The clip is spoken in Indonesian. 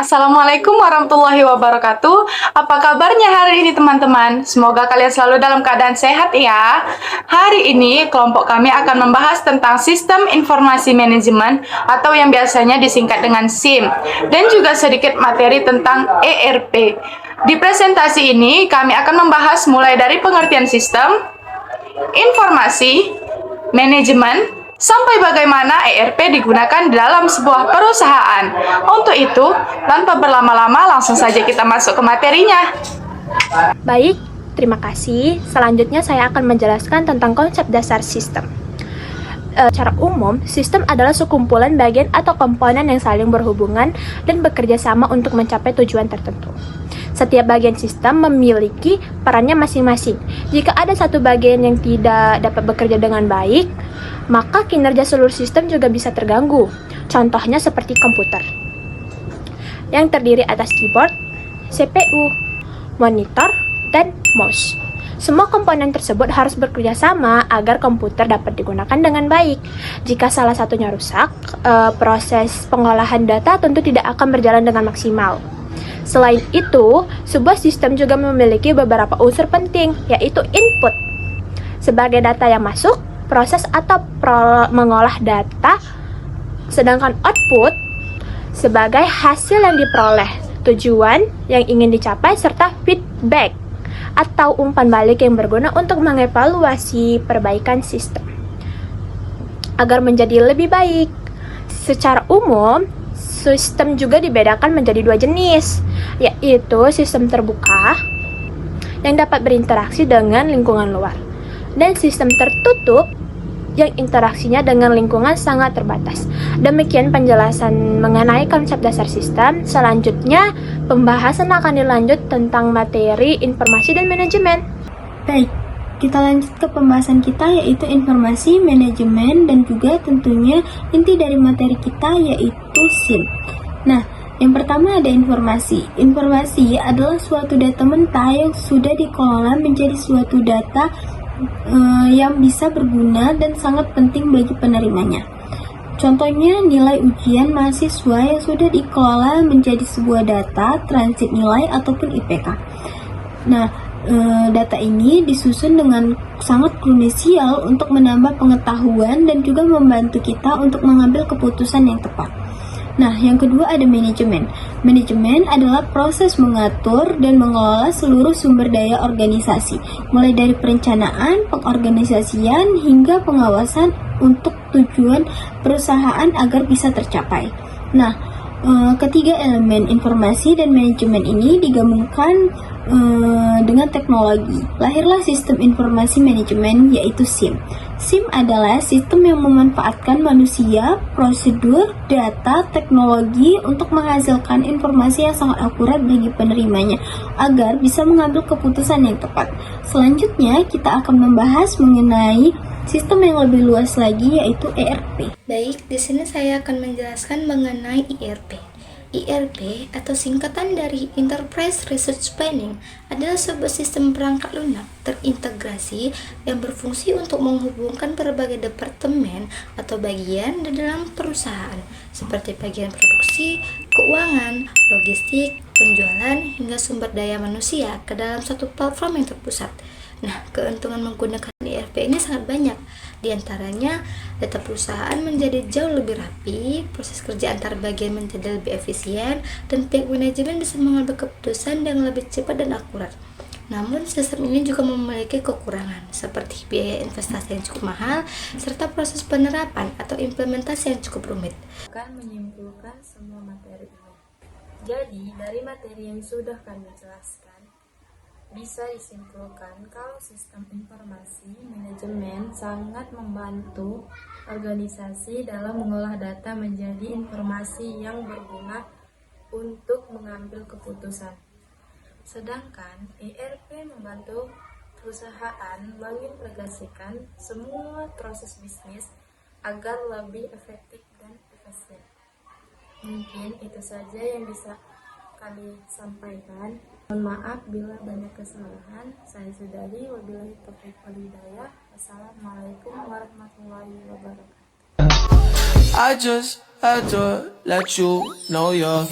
Assalamualaikum warahmatullahi wabarakatuh. Apa kabarnya hari ini teman-teman? Semoga kalian selalu dalam keadaan sehat ya. Hari ini kelompok kami akan membahas tentang sistem informasi manajemen atau yang biasanya disingkat dengan SIM, dan juga sedikit materi tentang ERP. Di presentasi ini kami akan membahas mulai dari pengertian sistem, informasi, manajemen, sampai bagaimana ERP digunakan dalam sebuah perusahaan. Untuk itu, tanpa berlama-lama langsung saja kita masuk ke materinya. Baik, terima kasih. Selanjutnya saya akan menjelaskan tentang konsep dasar sistem. Secara umum, sistem adalah sekumpulan bagian atau komponen yang saling berhubungan dan bekerja sama untuk mencapai tujuan tertentu. Setiap bagian sistem memiliki perannya masing-masing. Jika ada satu bagian yang tidak dapat bekerja dengan baik, maka kinerja seluruh sistem juga bisa terganggu. Contohnya seperti komputer yang terdiri atas keyboard, CPU, monitor, dan mouse. Semua komponen tersebut harus bekerja sama agar komputer dapat digunakan dengan baik. Jika salah satunya rusak, proses pengolahan data tentu tidak akan berjalan dengan maksimal. Selain itu, sebuah sistem juga memiliki beberapa unsur penting, yaitu input sebagai data yang masuk, proses atau mengolah data, sedangkan output sebagai hasil yang diperoleh, tujuan yang ingin dicapai, serta feedback atau umpan balik yang berguna untuk mengevaluasi perbaikan sistem agar menjadi lebih baik. Secara umum, sistem juga dibedakan menjadi dua jenis, yaitu sistem terbuka yang dapat berinteraksi dengan lingkungan luar, dan sistem tertutup yang interaksinya dengan lingkungan sangat terbatas. Demikian penjelasan mengenai konsep dasar sistem. Selanjutnya, pembahasan akan dilanjut tentang materi informasi dan manajemen. Baik, kita lanjut ke pembahasan kita, yaitu informasi, manajemen, dan juga tentunya inti dari materi kita yaitu SIM. Nah, yang pertama ada informasi. Informasi adalah suatu data mentah yang sudah dikelola menjadi suatu data yang bisa berguna dan sangat penting bagi penerimanya. Contohnya nilai ujian mahasiswa yang sudah dikelola menjadi sebuah data, transit nilai ataupun IPK. Nah, data ini disusun dengan sangat krusial untuk menambah pengetahuan dan juga membantu kita untuk mengambil keputusan yang tepat. Nah, yang kedua ada manajemen. Manajemen adalah proses mengatur dan mengelola seluruh sumber daya organisasi, mulai dari perencanaan, pengorganisasian, hingga pengawasan untuk tujuan perusahaan agar bisa tercapai. Nah, ketiga elemen informasi dan manajemen ini digabungkan dengan teknologi. Lahirlah sistem informasi manajemen, yaitu SIM. SIM adalah sistem yang memanfaatkan manusia, prosedur, data, teknologi untuk menghasilkan informasi yang sangat akurat bagi penerimanya agar bisa mengambil keputusan yang tepat. Selanjutnya, kita akan membahas mengenai sistem yang lebih luas lagi, yaitu ERP. Baik, di sini saya akan menjelaskan mengenai ERP. ERP atau singkatan dari Enterprise Resource Planning adalah sebuah sistem perangkat lunak terintegrasi yang berfungsi untuk menghubungkan berbagai departemen atau bagian di dalam perusahaan seperti bagian produksi, keuangan, logistik, penjualan, hingga sumber daya manusia ke dalam satu platform yang terpusat. Nah, keuntungan menggunakan ERP ini sangat banyak. Di antaranya, data perusahaan menjadi jauh lebih rapi, proses kerja antar bagian menjadi lebih efisien, dan pihak manajemen bisa mengambil keputusan yang lebih cepat dan akurat. Namun, sistem ini juga memiliki kekurangan, seperti biaya investasi yang cukup mahal, serta proses penerapan atau implementasi yang cukup rumit. Akan menyimpulkan semua materi ini. Jadi, dari materi yang sudah kami jelaskan, bisa disimpulkan kalau sistem informasi manajemen sangat membantu organisasi dalam mengolah data menjadi informasi yang berguna untuk mengambil keputusan. Sedangkan ERP membantu perusahaan mengintegrasikan semua proses bisnis agar lebih efektif dan efisien. Mungkin itu saja yang bisa kami sampaikan. Mohon maaf bila banyak kesalahan. Saya sudahi. Wabillahi taufiq wal hidayah. Wassalamualaikum warahmatullahi wabarakatuh. I just had to let you know you're